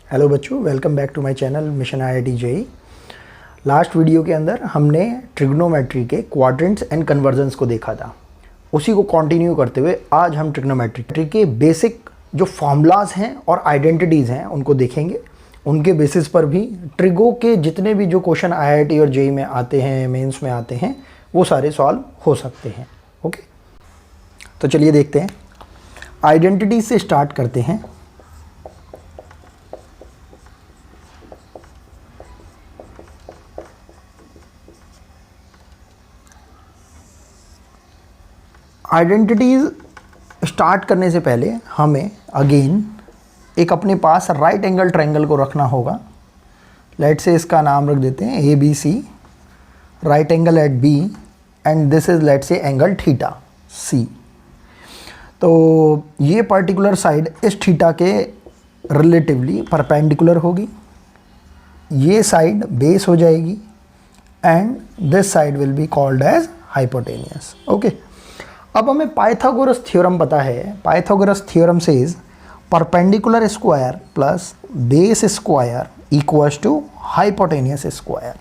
Hello बच्चों, welcome back to my channel mission IIT JEE. Last video के अंदर हमने ट्रिग्नोमेट्री के क्वाड्रेंट्स एंड कन्वर्जन्स को देखा था। उसी को कंटिन्यू करते हुए आज हम ट्रिग्नोमेट्री के बेसिक जो फॉर्मूलाज हैं और आइडेंटिटीज़ हैं उनको देखेंगे। उनके बेसिस पर भी ट्रिगो के जितने भी जो क्वेश्चन IIT और जेईई में आते हैं, मेंस में आते हैं, वो सारे सॉल्व हो सकते हैं। ओके, तो चलिए देखते हैं। आइडेंटिटीज से स्टार्ट करते हैं। आइडेंटिटीज स्टार्ट करने से पहले हमें अगेन एक अपने पास राइट एंगल ट्रायंगल को रखना होगा। लेट से इसका नाम रख देते हैं ABC, right angle at B and this is let say angle theta C। तो ये पर्टिकुलर साइड इस थीटा के रिलेटिवली परपेंडिकुलर होगी, ये साइड बेस हो जाएगी and this side will be called as hypotenuse. Okay, अब हमें पाइथागोरस थ्योरम पता है। Pythagoras theorem says perpendicular square plus base square equals to hypotenuse square.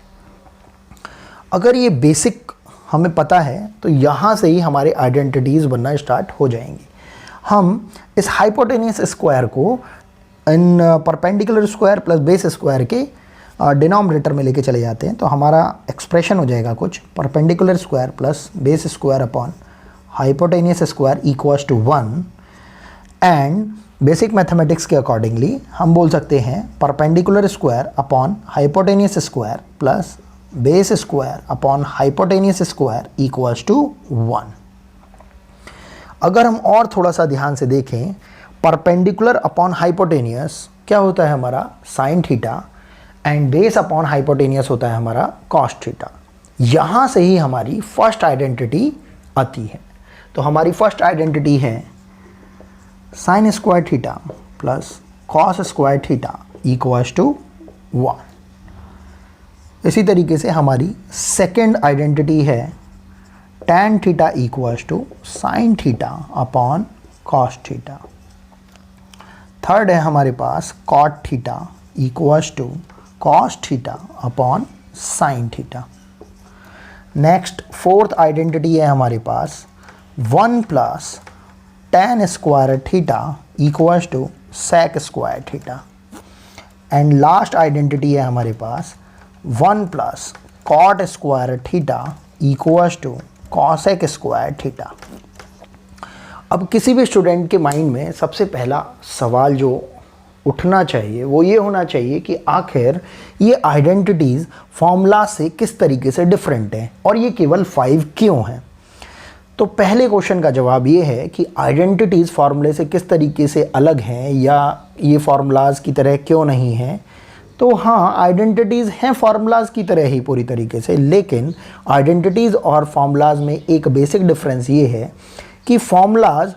अगर ये बेसिक हमें पता है तो यहाँ से ही हमारे आइडेंटिटीज़ बनना स्टार्ट हो जाएंगी। हम इस हाइपोटेनियस स्क्वायर को इन perpendicular square plus base square के डिनोमिनेटर में लेके चले जाते हैं, तो हमारा एक्सप्रेशन हो जाएगा कुछ perpendicular square plus base square upon hypotenuse square equals to 1 and basic mathematics के अकॉर्डिंगली हम बोल सकते हैं perpendicular square upon hypotenuse square plus base square upon hypotenuse square equals to 1। अगर हम और थोड़ा सा ध्यान से देखें, परपेंडिकुलर अपॉन हाइपोटेनियस क्या होता है हमारा sine theta and base upon hypotenuse होता है हमारा कॉस थीटा। यहाँ से ही हमारी फर्स्ट आइडेंटिटी आती है। तो हमारी फर्स्ट आइडेंटिटी है sine square theta plus cos square theta equals to 1। इसी तरीके से हमारी सेकेंड आइडेंटिटी है tan theta equals to sine theta upon cos theta. Third है हमारे पास cot theta equals to cos theta upon sine theta. Next fourth identity है हमारे पास 1 plus tan square theta equals to sec square theta. And last identity है हमारे पास 1 plus cot square theta equals to cosec square theta. अब किसी भी student के माइंड में सबसे पहला सवाल जो उठना चाहिए वो ये होना चाहिए कि आखिर ये आइडेंटिटीज़ फॉर्मूला से किस तरीके से डिफरेंट हैं और ये केवल 5 क्यों हैं। तो पहले क्वेश्चन का जवाब ये है कि आइडेंटिटीज़ फार्मूले से किस तरीके से अलग हैं या ये फार्मूलाज की तरह क्यों नहीं हैं। तो हाँ, आइडेंटिटीज़ हैं फार्मूलाज की तरह ही पूरी तरीके से, लेकिन आइडेंटिटीज़ और फार्मूलाज में एक बेसिक डिफरेंस ये है कि फार्मूलाज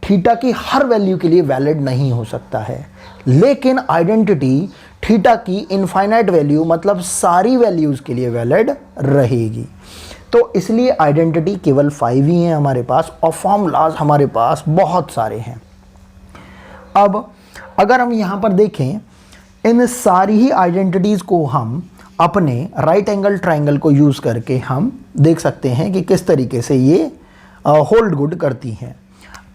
थीटा की हर वैल्यू के लिए वैलिड नहीं हो सकता है, लेकिन आइडेंटिटी थीटा की इनफाइनाइट वैल्यू मतलब सारी वैल्यूज़ के लिए वैलिड रहेगी। तो इसलिए आइडेंटिटी केवल 5 ही हैं हमारे पास और फॉर्मूलाज हमारे पास बहुत सारे हैं। अब अगर हम यहाँ पर देखें, इन सारी ही आइडेंटिटीज़ को हम अपने राइट एंगल ट्रायंगल को यूज़ करके हम देख सकते हैं कि किस तरीके से ये होल्ड गुड करती हैं।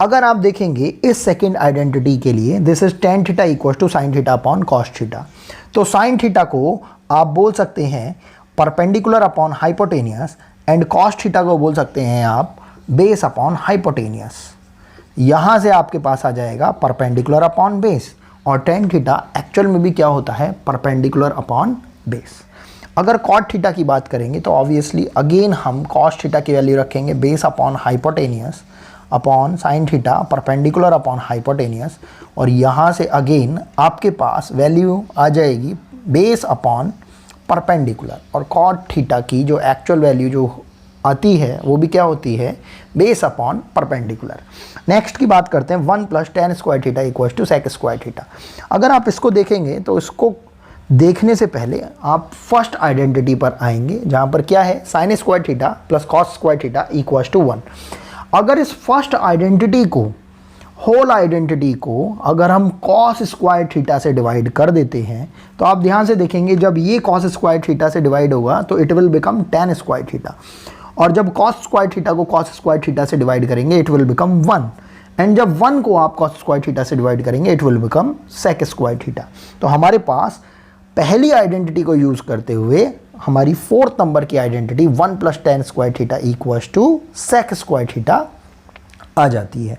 अगर आप देखेंगे इस सेकेंड आइडेंटिटी के लिए this is tan theta equal to sine theta upon cos theta. तो साइन थीटा को आप बोल सकते हैं perpendicular upon hypotenuse and cos theta को बोल सकते हैं आप बेस अपॉन हाइपोटेनियस। यहाँ से आपके पास आ जाएगा परपेंडिकुलर अपॉन बेस और tan थीटा एक्चुअल में भी क्या होता है परपेंडिकुलर अपॉन बेस। अगर कॉट थीटा की बात करेंगे तो ऑब्वियसली अगेन हम कॉस थीटा की वैल्यू रखेंगे base upon hypotenuse upon sine theta perpendicular upon hypotenuse, और यहाँ से अगेन आपके पास वैल्यू आ जाएगी बेस अपॉन परपेंडिकुलर, और कॉट थीटा की जो एक्चुअल वैल्यू जो आती है वो भी क्या होती है बेस अपॉन परपेंडिकुलर। नेक्स्ट की बात करते हैं 1 plus tan square theta equal to sec square theta. अगर आप इसको देखेंगे तो इसको देखने से पहले आप फर्स्ट आइडेंटिटी पर आएंगे जहाँ पर क्या है sine square theta plus cos square theta equal to 1। अगर इस फर्स्ट आइडेंटिटी को होल आइडेंटिटी को अगर हम कॉस स्क्वायर थीटा से डिवाइड कर देते हैं तो आप ध्यान से देखेंगे जब ये कॉस स्क्वायर थीटा से डिवाइड होगा तो it will become tan square theta, और जब कॉस स्क्वायर थीटा को कॉस स्क्वायर थीटा से डिवाइड करेंगे इट विल बिकम 1, एंड जब 1 को आप कॉस स्क्वायर थीटा से डिवाइड करेंगे it will become sec square theta. तो हमारे पास पहली आइडेंटिटी को यूज़ करते हुए हमारी 4th नंबर की identity 1 + tan square theta equals to sec square theta आ जाती है।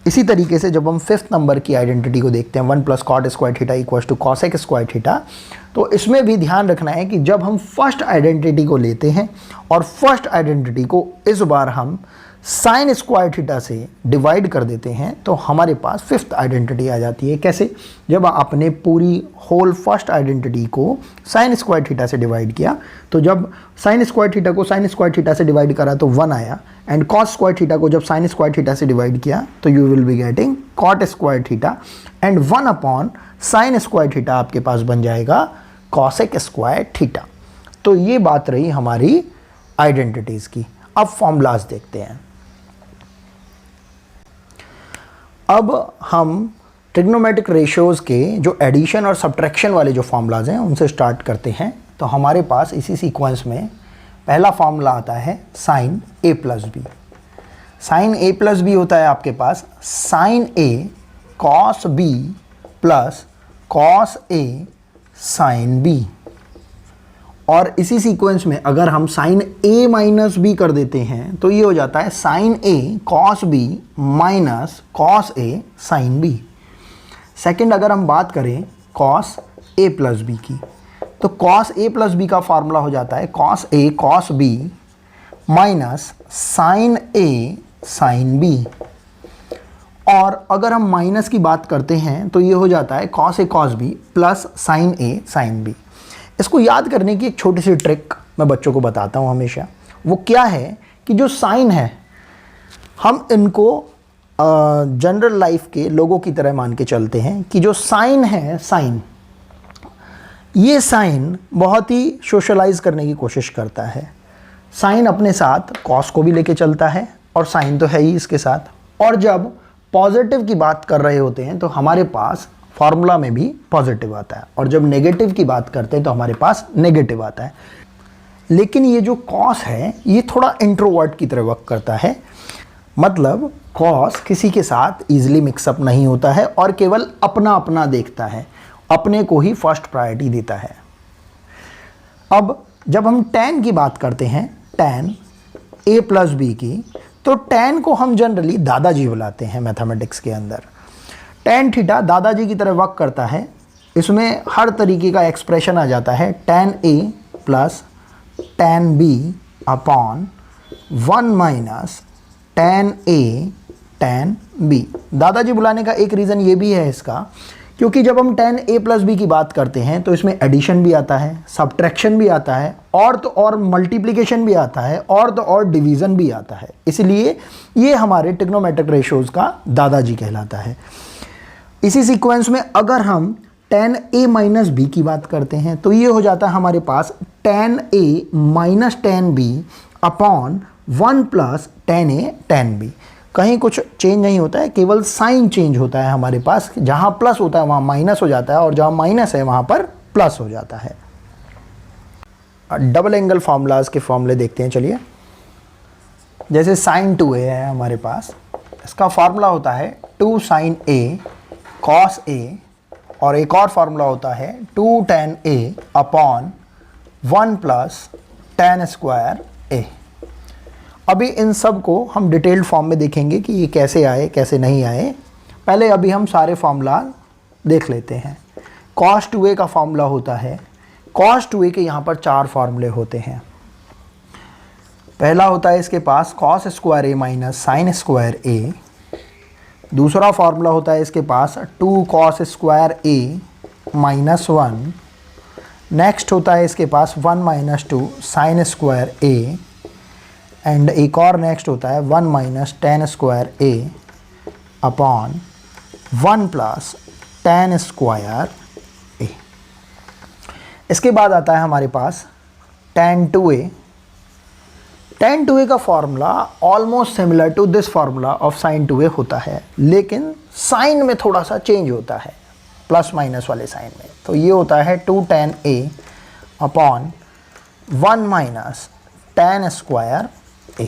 इसी तरीके से जब हम 5th नंबर की आइडेंटिटी को देखते हैं 1 + cot square theta equals to cosec square theta, तो इसमें भी ध्यान रखना है कि जब हम फर्स्ट आइडेंटिटी को लेते हैं और फर्स्ट आइडेंटिटी को इस बार हम साइन स्क्वायर थीटा से डिवाइड कर देते हैं तो हमारे पास 5th आइडेंटिटी आ जाती है। कैसे? जब आपने पूरी होल फर्स्ट आइडेंटिटी को साइन स्क्वायर थीटा से डिवाइड किया तो जब साइन स्क्वायर थीटा को साइन स्क्वायर थीटा से डिवाइड करा तो 1 आया, एंड कॉस स्क्वायर थीटा को जब साइन स्क्वायर थीटा से डिवाइड किया तो you will be getting cot square theta, and 1 sine square theta आपके पास बन जाएगा कॉसेक स्क्वायर थीटा। तो ये बात रही हमारी आइडेंटिटीज़ की। अब फॉर्मूलाज देखते हैं। अब हम ट्रिग्नोमेट्रिक रेशियोज़ के जो एडिशन और सब्ट्रैक्शन वाले जो फार्मूलाज हैं उनसे स्टार्ट करते हैं। तो हमारे पास इसी सीक्वेंस में पहला फार्मूला आता है sine a + b। Sine a + b होता है आपके पास sine a cos b plus cos a sine b, और इसी सीक्वेंस में अगर हम साइन a - b कर देते हैं तो ये हो जाता है sine a cos b minus cos a sine b। Second अगर हम बात करें cos a + b की, तो cos a + b का फार्मूला हो जाता है cos a cos b minus sine a sine b, और अगर हम माइनस की बात करते हैं तो ये हो जाता है cos a cos b plus sine a sine b। इसको याद करने की एक छोटी सी ट्रिक मैं बच्चों को बताता हूँ हमेशा। वो क्या है कि जो साइन है हम इनको जनरल लाइफ के लोगों की तरह मान के चलते हैं कि जो साइन है साइन, ये साइन बहुत ही सोशलाइज करने की कोशिश करता है। साइन अपने साथ कॉस को भी लेके चलता है और साइन तो है ही इसके साथ, और जब पॉजिटिव की बात कर रहे होते हैं तो हमारे पास फार्मूला में भी पॉजिटिव आता है, और जब नेगेटिव की बात करते हैं तो हमारे पास नेगेटिव आता है। लेकिन ये जो कॉस है ये थोड़ा इंट्रोवर्ट की तरह वर्क करता है, मतलब कॉस किसी के साथ इजीली मिक्सअप नहीं होता है और केवल अपना अपना देखता है, अपने को ही फर्स्ट प्रायोरिटी देता है। अब जब हम tan की बात करते हैं, tan a + b की, तो tan को हम जनरली दादाजी बुलाते हैं मैथमेटिक्स के अंदर। tan थीटा दादाजी की तरह वर्क करता है, इसमें हर तरीके का एक्सप्रेशन आ जाता है tan a plus tan b upon 1 minus tan a tan b। दादाजी बुलाने का एक रीज़न ये भी है इसका, क्योंकि जब हम tan a + b की बात करते हैं तो इसमें एडिशन भी आता है, सब्ट्रैक्शन भी आता है, और तो और मल्टीप्लिकेशन भी आता है, और तो और डिवीज़न भी आता है। इसलिए ये हमारे ट्रिग्नोमेट्रिक रेशियोज़ का दादाजी कहलाता है। इसी सीक्वेंस में अगर हम tan a - b की बात करते हैं तो ये हो जाता है हमारे पास tan a - tan b upon 1 + tan a tan b। कहीं कुछ चेंज नहीं होता है, केवल साइन चेंज होता है हमारे पास। जहाँ प्लस होता है वहाँ माइनस हो जाता है, और जहाँ माइनस है वहाँ पर प्लस हो जाता है। डबल एंगल फार्मूलाज के फॉर्मूले देखते हैं। चलिए, जैसे sin 2a है हमारे पास, इसका फार्मूला होता है 2 sin a cos a, और एक और फार्मूला होता है 2 tan a upon 1 + tan square a। अभी इन सब को हम डिटेल्ड फॉर्म में देखेंगे कि ये कैसे आए कैसे नहीं आए। पहले अभी हम सारे फार्मूला देख लेते हैं। cos 2a का फार्मूला होता है, cos 2a के यहाँ पर 4 फार्मूले होते हैं। पहला होता है इसके पास cos square a minus sine square a। दूसरा फार्मूला होता है इसके पास 2 cos square a minus 1। Next होता है इसके पास 1 - 2 साइन स्क्वायर a, एंड एक और नेक्स्ट होता है 1 - tan square a upon 1 + tan square a। इसके बाद आता है हमारे पास tan 2a। tan 2a का formula almost similar to this formula of sin 2a होता है, लेकिन साइन में थोड़ा सा चेंज होता है, प्लस माइनस वाले साइन में। तो ये होता है 2 tan a upon 1 minus tan square a।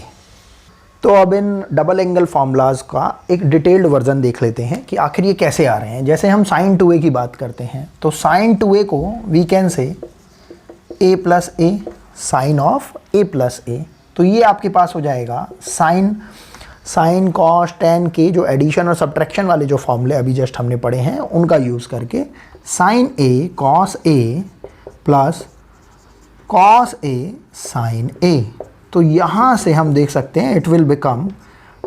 तो अब इन डबल एंगल फार्मूलाज का एक डिटेल्ड वर्जन देख लेते हैं कि आखिर ये कैसे आ रहे हैं। जैसे हम sin 2a की बात करते हैं तो sin 2a को we can say a plus a sine of a plus a। तो ये आपके पास हो जाएगा साइन कॉस tan के जो एडिशन और सब्ट्रैक्शन वाले जो फॉर्मूले अभी जस्ट हमने पढ़े हैं उनका यूज़ करके sin a cos a plus cos a sin a। तो यहाँ से हम देख सकते हैं it will become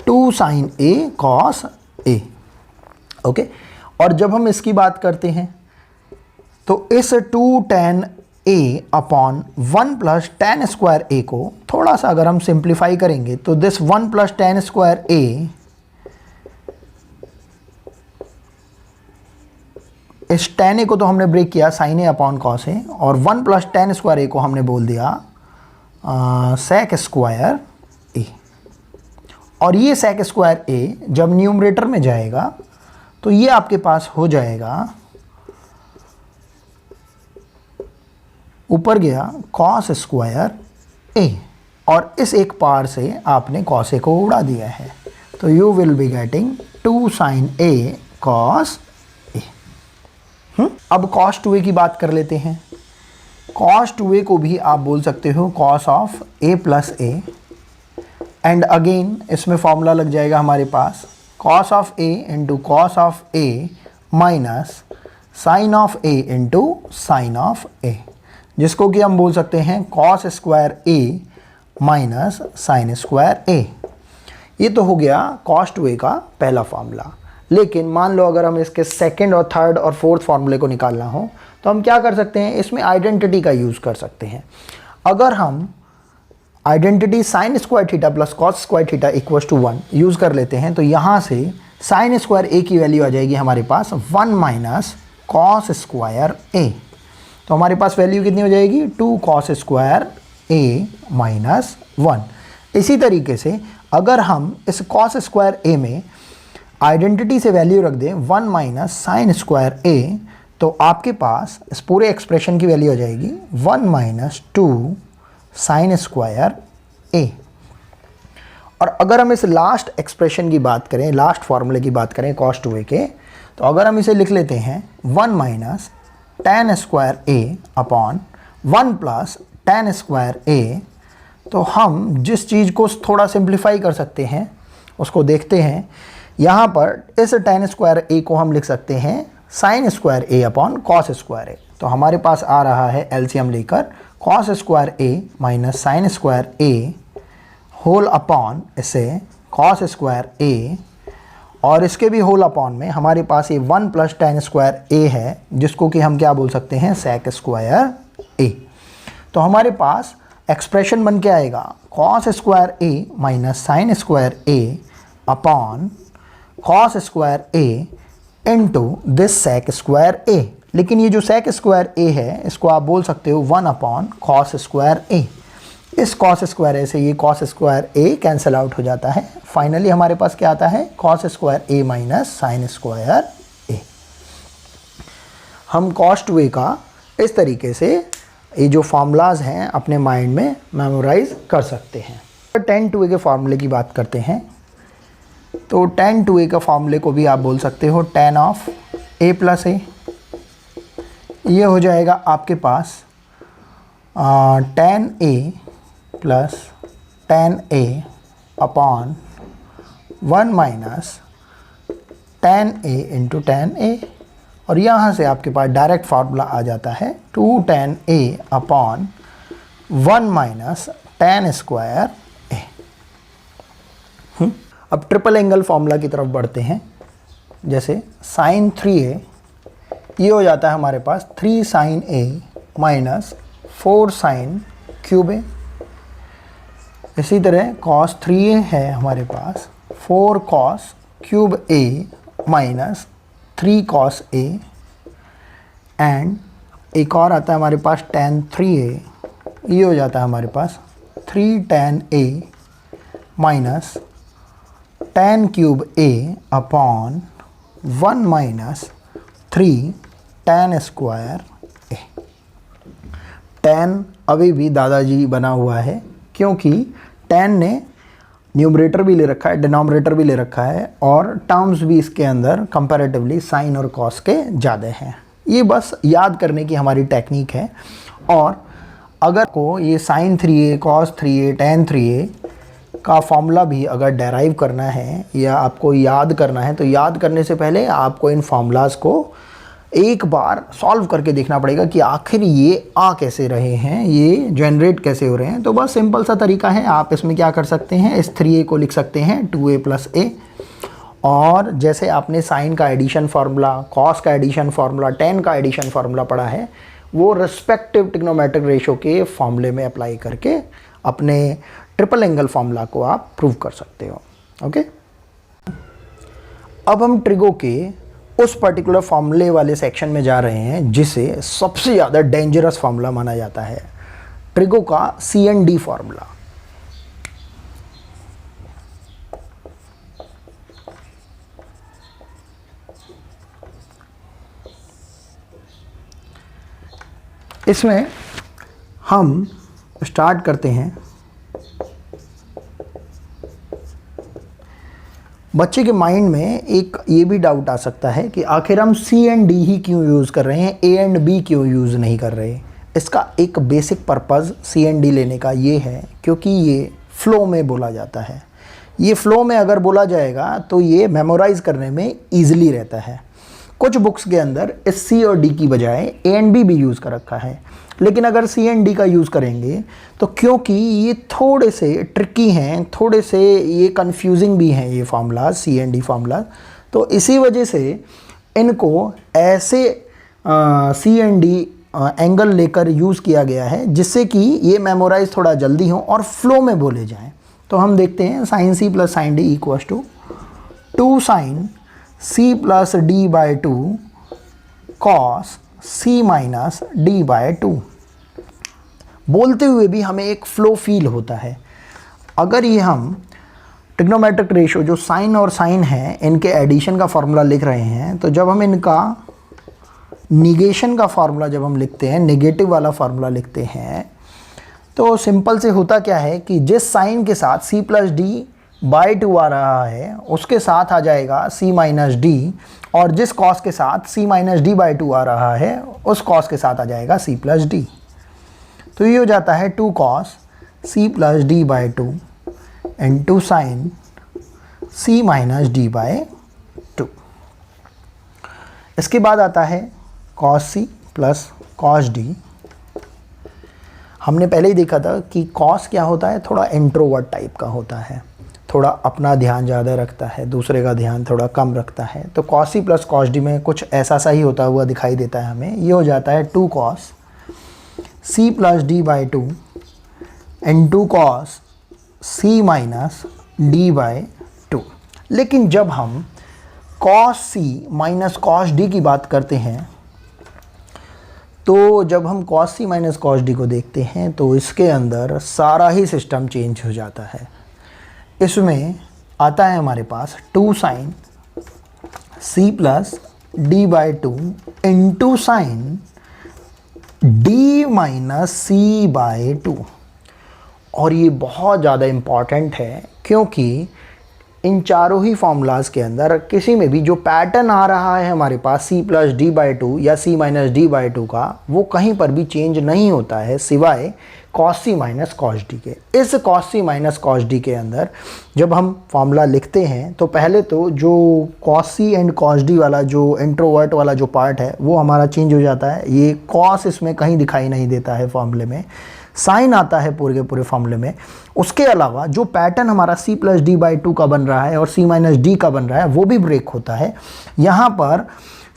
2 sin a cos a। Okay, और जब हम इसकी बात करते हैं तो इस 2 tan a upon 1 plus tan square a को थोड़ा सा अगर हम सिंप्लीफाई करेंगे तो this 1 plus tan square a इस tan a को तो हमने ब्रेक किया sin a upon cos a, और 1 प्लस tan स्क्वायर a को हमने बोल दिया sec स्क्वायर a। और ये sec स्क्वायर a जब न्यूमरेटर में जाएगा तो ये आपके पास हो जाएगा, ऊपर गया cos स्क्वायर a और इस एक पार से आपने cos a को उड़ा दिया है, तो you will be getting 2 sin a cos a। अब cos 2a की बात कर लेते हैं। cos 2a को भी आप बोल सकते हो cos of a plus a, and again इसमें फॉर्मूला लग जाएगा हमारे पास cos of a into cos of a minus sine of a into sine of a, जिसको कि हम बोल सकते हैं cos square a minus sine square a। ये तो हो गया cos 2a का पहला फार्मूला। लेकिन मान लो अगर हम इसके सेकंड और थर्ड और फोर्थ फार्मूले को निकालना हो तो हम क्या कर सकते हैं, इसमें आइडेंटिटी का यूज़ कर सकते हैं। अगर हम identity sine square theta plus cos square theta equals to 1 use कर लेते हैं तो यहाँ से साइन स्क्वायर a की वैल्यू आ जाएगी हमारे पास 1 माइनस कॉस स्क्वायर a। तो हमारे पास वैल्यू कितनी हो जाएगी, 2 कॉस स्क्वायर a माइनस 1। इसी तरीके से अगर हम इस कॉस स्क्वायर a में आइडेंटिटी से वैल्यू रख दें 1 माइनस साइन स्क्वायर a, तो आपके पास इस पूरे एक्सप्रेशन की वैल्यू आ जाएगी 1 माइनस 2 साइन स्क्वायर a। और अगर हम इस लास्ट एक्सप्रेशन की बात करें, लास्ट फार्मूले की बात करें cos 2a के, तो अगर हम इसे लिख लेते हैं 1 minus tan square a upon 1 plus tan square a, तो हम जिस चीज़ को थोड़ा सिंप्लीफाई कर सकते हैं उसको देखते हैं। यहाँ पर इस tan स्क्वायर a को हम लिख सकते हैं sine square a upon cos square a। तो हमारे पास आ रहा है एलसीएम लेकर cos square a minus sine square a whole upon इसे कॉस स्क्वायर a, और इसके भी होल अपॉन में हमारे पास ये 1 प्लस tan स्क्वायर a है, जिसको कि हम क्या बोल सकते हैं, सेक स्क्वायर a। तो हमारे पास एक्सप्रेशन बन के आएगा cos square a minus sine square a upon cos square a into this sec square a। लेकिन ये जो सेक स्क्वायर a है इसको आप बोल सकते हो 1 अपॉन कॉस स्क्वायर a। इस कॉस स्क्वायर a से ये cos square a cancel out हो जाता है। फाइनली हमारे पास क्या आता है, cos square a minus sine square a। हम cos 2a का इस तरीके से ये जो फार्मूलाज हैं अपने माइंड में मेमोराइज कर सकते हैं। tan 2a के फार्मूले की बात करते हैं तो tan 2a का फार्मूले को भी आप बोल सकते हो tan of a plus a। ये हो जाएगा आपके पास tan a plus tan a upon 1 minus tan a into tan a, और यहाँ से आपके पास डायरेक्ट फार्मूला आ जाता है 2 tan a upon 1 minus tan square a। अब ट्रिपल एंगल फार्मूला की तरफ बढ़ते हैं। जैसे sin 3a, ये हो जाता है हमारे पास 3 sin a minus 4 sin cube a। इसी तरह cos 3a है हमारे पास 4 cos cube a minus 3 cos a, and एक और आता है हमारे पास tan 3a, ये हो जाता है हमारे पास 3 tan A minus tan cube A upon 1 minus 3 tan square A। tan अभी भी दादाजी बना हुआ है क्योंकि tan ने न्यूमरेटर भी ले रखा है, डिनोमिनेटर भी ले रखा है और टर्म्स भी इसके अंदर कंपैरेटिवली साइन और कॉस के ज़्यादा हैं। ये बस याद करने की हमारी टेक्निक है। और अगर को ये sin 3a cos 3a tan 3a का फॉर्मूला भी अगर डेराइव करना है या आपको याद करना है तो याद करने से पहले आपको इन फॉर्मूलाज को एक बार सॉल्व करके देखना पड़ेगा कि आखिर ये आ कैसे रहे हैं, ये जनरेट कैसे हो रहे हैं। तो बस सिंपल सा तरीका है, आप इसमें क्या कर सकते हैं, इस 3a को लिख सकते हैं 2a प्लस a। और जैसे आपने साइन का एडिशन फार्मूला, कॉस का एडिशन फार्मूला, tan का एडिशन फार्मूला पढ़ा है, वो रिस्पेक्टिव ट्रिग्नोमेट्रिक रेशो के फॉर्मूले में अप्लाई करके अपने ट्रिपल एंगल फार्मूला को आप प्रूव कर सकते हो। ओके, अब हम ट्रिगो के उस पर्टिकुलर फार्मूले वाले सेक्शन में जा रहे हैं जिसे सबसे ज़्यादा डेंजरस फार्मूला माना जाता है, ट्रिगो का CND फार्मूला। इसमें हम स्टार्ट करते हैं। बच्चे के माइंड में एक ये भी डाउट आ सकता है कि आखिर हम C एंड D ही क्यों यूज़ कर रहे हैं, A एंड B क्यों यूज़ नहीं कर रहे। इसका एक basic purpose C and D लेने का ये है क्योंकि ये फ्लो में बोला जाता है। ये फ्लो में अगर बोला जाएगा तो ये मेमोराइज़ करने में ईजिली रहता है। कुछ बुक्स के अंदर इस C और D की बजाय A एंड B भी यूज़ कर रखा है, लेकिन अगर C एंड D का यूज़ करेंगे तो क्योंकि ये थोड़े से ट्रिकी हैं, थोड़े से ये कंफ्यूजिंग भी हैं ये formula C and D formula, तो इसी वजह से इनको ऐसे C एंड D एंगल लेकर यूज़ किया गया है जिससे कि ये मेमोराइज थोड़ा जल्दी हो और फ्लो में बोले जाएं। तो हम देखते हैं sin C plus sin D equals to 2 sin C plus D by 2 cos C minus D by 2। बोलते हुए भी हमें एक फ्लो फील होता है। अगर ये हम ट्रिग्नोमेट्रिक रेशो जो साइन और साइन है इनके एडिशन का फार्मूला लिख रहे हैं, तो जब हम इनका निगेशन का फार्मूला जब हम लिखते हैं, नेगेटिव वाला फार्मूला लिखते हैं, तो सिंपल से होता क्या है कि जिस साइन के साथ C प्लस D बाई 2 आ रहा है उसके साथ आ जाएगा C माइनस D, और जिस कॉस के साथ C माइनस D बाई 2 आ रहा है उस कॉस के साथ आ जाएगा C प्लस D। तो ये हो जाता है 2 cos C plus D by 2 into sine C minus D by 2। इसके बाद आता है cos C plus cos D। हमने पहले ही देखा था कि cos क्या होता है, थोड़ा इंट्रोवर्ट टाइप का होता है, थोड़ा अपना ध्यान ज़्यादा रखता है, दूसरे का ध्यान थोड़ा कम रखता है। तो cos C plus cos D में कुछ ऐसा सा ही होता हुआ दिखाई देता है हमें। ये हो जाता है 2 cos C plus D by 2 into cos C minus D by 2। लेकिन जब हम cos C minus cos D की बात करते हैं, तो जब हम cos C minus cos D को देखते हैं तो इसके अंदर सारा ही सिस्टम चेंज हो जाता है। इसमें आता है हमारे पास 2 sin C plus D by 2 into sine D minus C by 2। और ये बहुत ज़्यादा इम्पॉर्टेंट है क्योंकि इन चारों ही फॉर्मूलाज के अंदर किसी में भी जो पैटर्न आ रहा है हमारे पास C प्लस D बाई 2 या C माइनस D बाई 2 का, वो कहीं पर भी चेंज नहीं होता है सिवाय cos C minus cos D के। इस cos C minus cos D के अंदर जब हम फॉर्मूला लिखते हैं तो पहले तो जो cos C and cos D वाला जो इंट्रोवर्ट वाला जो पार्ट है वो हमारा चेंज हो जाता है। ये cos इसमें कहीं दिखाई नहीं देता है फॉर्मूले में, साइन आता है पूरे के पूरे फॉर्मूले में। उसके अलावा जो पैटर्न हमारा C प्लस D बाई 2 का बन रहा है और C माइनस D का बन रहा है वो भी ब्रेक होता है। यहाँ पर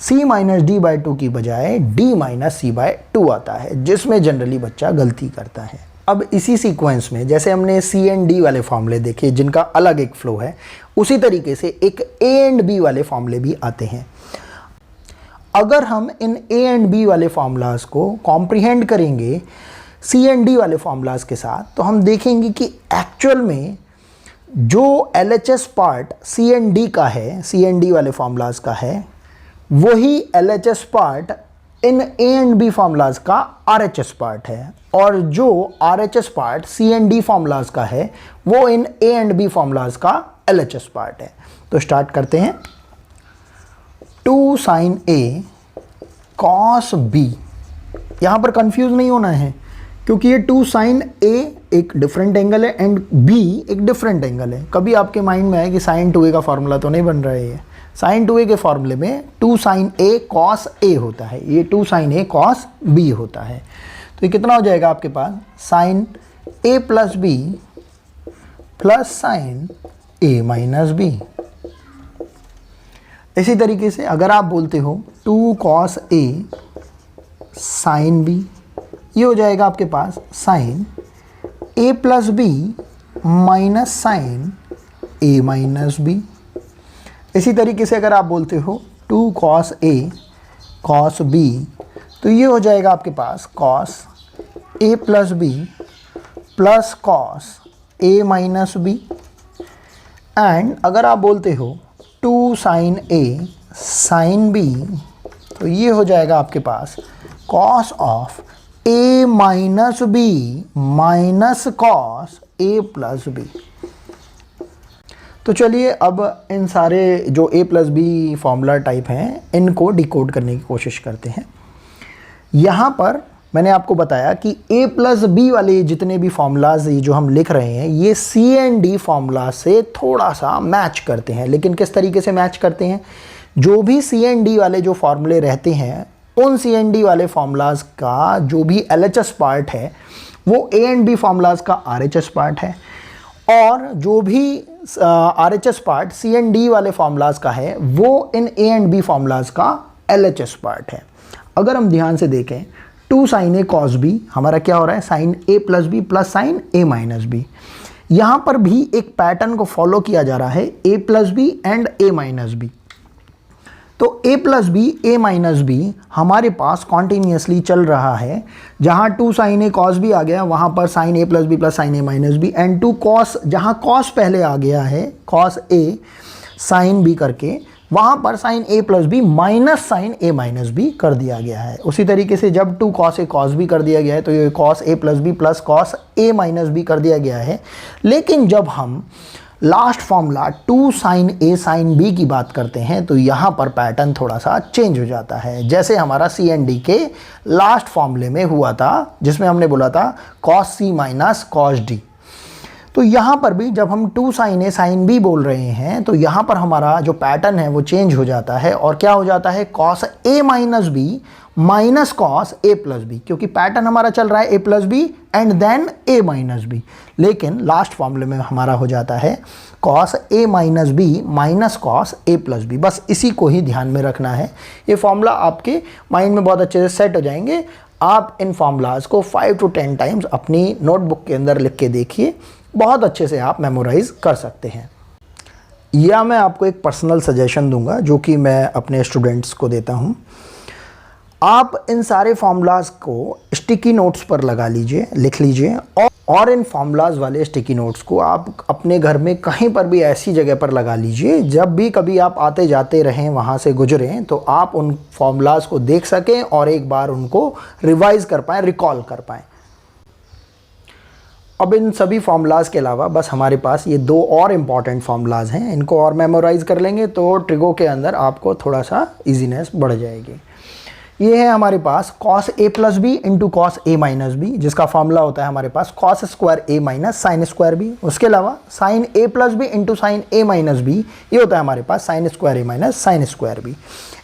C माइनस D बाई 2 की बजाय D माइनस C बाई 2 आता है, जिसमें जनरली बच्चा गलती करता है। अब इसी सीक्वेंस में जैसे हमने C एंड D वाले फॉर्मूले देखे जिनका अलग एक फ्लो है, उसी तरीके से एक A एंड B वाले फॉर्मूले भी आते हैं। अगर हम इन A एंड B वाले फार्मूलाज को कॉम्प्रिहेंड करेंगे सी एंड डी वाले फॉर्मूलाज के साथ, तो हम देखेंगे कि एक्चुअल में जो LHS part C and D का है, सी एंड डी वाले फॉर्मूलाज का है, वही LHS part in A and B formulas का RHS पार्ट है, और जो RHS part C and D formulas का है वो in A and B formulas का LHS पार्ट है। तो स्टार्ट करते हैं। 2 sin A cos B, यहाँ पर कंफ्यूज नहीं होना है क्योंकि ये 2 sin A एक डिफरेंट एंगल है एंड B एक डिफरेंट एंगल है। कभी आपके माइंड में है कि sin 2A का फॉर्मूला तो नहीं बन रहा है, ये sin 2A के फॉर्मूले में 2 sin A cos A होता है, ये 2 sin A cos B होता है। तो ये कितना हो जाएगा आपके पास, sin A plus B plus sin A minus B। इसी तरीके से अगर आप बोलते हो 2 cos A sin B, ये हो जाएगा आपके पास sin A plus B minus sin A minus B। इसी तरीके से अगर आप बोलते हो 2 cos A cos B, तो ये हो जाएगा आपके पास cos A plus B plus cos A minus B। And अगर आप बोलते हो 2 sin A sin B, तो ये हो जाएगा आपके पास cos of A minus B minus cos A plus B। तो चलिए अब इन सारे जो A plus B formula type हैं इनको डिकोड करने की कोशिश करते हैं। यहाँ पर मैंने आपको बताया कि A प्लस बी वाले जितने भी फॉर्मूलाज ये जो हम लिख रहे हैं ये सी एंड डी फॉर्मूला से थोड़ा सा मैच करते हैं। लेकिन किस तरीके से मैच करते हैं, जो भी सी एंड डी वाले जो फॉर्मूले रहते हैं उन सी एंड डी वाले फॉर्मूलाज का जो भी LHS पार्ट है वो ए एंड बी फॉर्मूलाज का RHS पार्ट है, और जो भी RHS part C and D वाले फॉर्मूलाज का है वो in A and B formulas का LHS पार्ट है। अगर हम ध्यान से देखें 2 sin A cos B हमारा क्या हो रहा है, sin A plus B plus sin A minus B। यहाँ पर भी एक पैटर्न को फॉलो किया जा रहा है, A plus B and A minus B। तो A plus B A minus B हमारे पास कॉन्टीन्यूसली चल रहा है। जहाँ 2 sin A cos B आ गया वहाँ पर sin A plus B plus sin A minus B, and 2 cos, जहाँ cos पहले आ गया है cos A sin B करके, वहाँ पर sin A plus B minus sin A minus B कर दिया गया है। उसी तरीके से जब 2 cos A cos B कर दिया गया है तो ये cos A plus B plus cos A minus B कर दिया गया है। लेकिन जब हम last formula 2 sin A sin B की बात करते हैं तो यहाँ पर पैटर्न थोड़ा सा चेंज हो जाता है, जैसे हमारा सी एंड डी के लास्ट फॉर्मूले में हुआ था जिसमें हमने बोला था cos C minus cos D। तो यहाँ पर भी जब हम 2 sin A sin B बोल रहे हैं तो यहाँ पर हमारा जो पैटर्न है वो चेंज हो जाता है, और क्या हो जाता है cos A minus B minus cos A plus B, क्योंकि पैटर्न हमारा चल रहा है A plus B and then A minus B। लेकिन लास्ट फॉर्मूले में हमारा हो जाता है cos A minus B minus cos A plus B। बस इसी को ही ध्यान में रखना है, ये फॉर्मूला आपके माइंड में बहुत अच्छे से सेट हो जाएंगे। आप इन फॉर्मूलाज को 5 to 10 टाइम्स अपनी नोटबुक के अंदर लिख के देखिए, बहुत अच्छे से आप मेमोराइज कर सकते हैं। या मैं आपको एक पर्सनल सजेशन दूंगा जो कि मैं अपने स्टूडेंट्स को देता हूं। आप इन सारे फॉर्मूलाज को स्टिकी नोट्स पर लगा लीजिए, लिख लीजिए, और इन फॉर्मूलाज वाले स्टिकी नोट्स को आप अपने घर में कहीं पर भी ऐसी जगह पर लगा लीजिए जब भी कभी आप आते जाते रहें, वहाँ से गुजरें, तो आप उन फॉर्मूलाज को देख सकें और एक बार उनको रिवाइज कर पाएँ, रिकॉल कर पाएँ। अब इन सभी फार्मूलाज के अलावा बस हमारे पास ये 2 और इम्पॉर्टेंट फार्मूलाज हैं, इनको और मेमोराइज कर लेंगे तो ट्रिगो के अंदर आपको थोड़ा सा इजीनेस बढ़ जाएगी। ये है हमारे पास cos A plus B into cos A minus B, जिसका फार्मूला होता है हमारे पास cos square A minus sine square B. उसके अलावा sin A plus B into sine A minus B, ये होता है हमारे पास sin square A minus sine square B.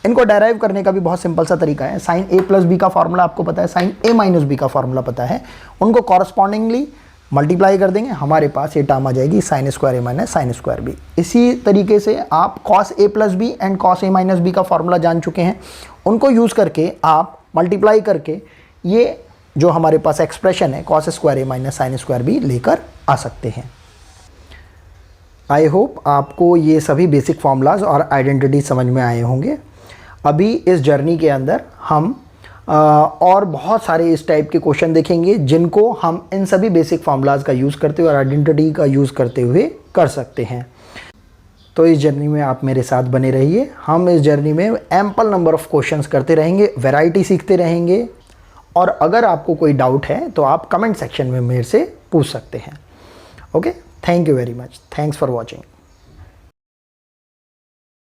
इनको डेराइव करने का भी बहुत सिंपल सा तरीका है। sin A प्लस बी का फार्मूला आपको पता है, sin A माइनस बी का फार्मूला पता है, उनको कॉरस्पॉन्डिंगली मल्टीप्लाई कर देंगे, हमारे पास ये टर्म आ जाएगी sin square A minus sine square B. इसी तरीके से आप cos A plus B and cos A minus B का फार्मूला जान चुके हैं, उनको यूज़ करके आप मल्टीप्लाई करके ये जो हमारे पास एक्सप्रेशन है cos square A minus sine square B लेकर आ सकते हैं। आई होप आपको ये सभी बेसिक फार्मूलाज और आइडेंटिटी समझ में आए होंगे। अभी इस जर्नी के अंदर हम और बहुत सारे इस टाइप के क्वेश्चन देखेंगे जिनको हम इन सभी बेसिक फार्मूलाज का यूज़ करते हुए और आइडेंटिटी का यूज़ करते हुए कर सकते हैं। तो इस जर्नी में आप मेरे साथ बने रहिए। हम इस जर्नी में एम्पल नंबर ऑफ क्वेश्चंस करते रहेंगे, वैरायटी सीखते रहेंगे, और अगर आपको कोई डाउट है तो आप कमेंट सेक्शन में मेरे से पूछ सकते हैं। Okay, thank you very much, thanks for watching.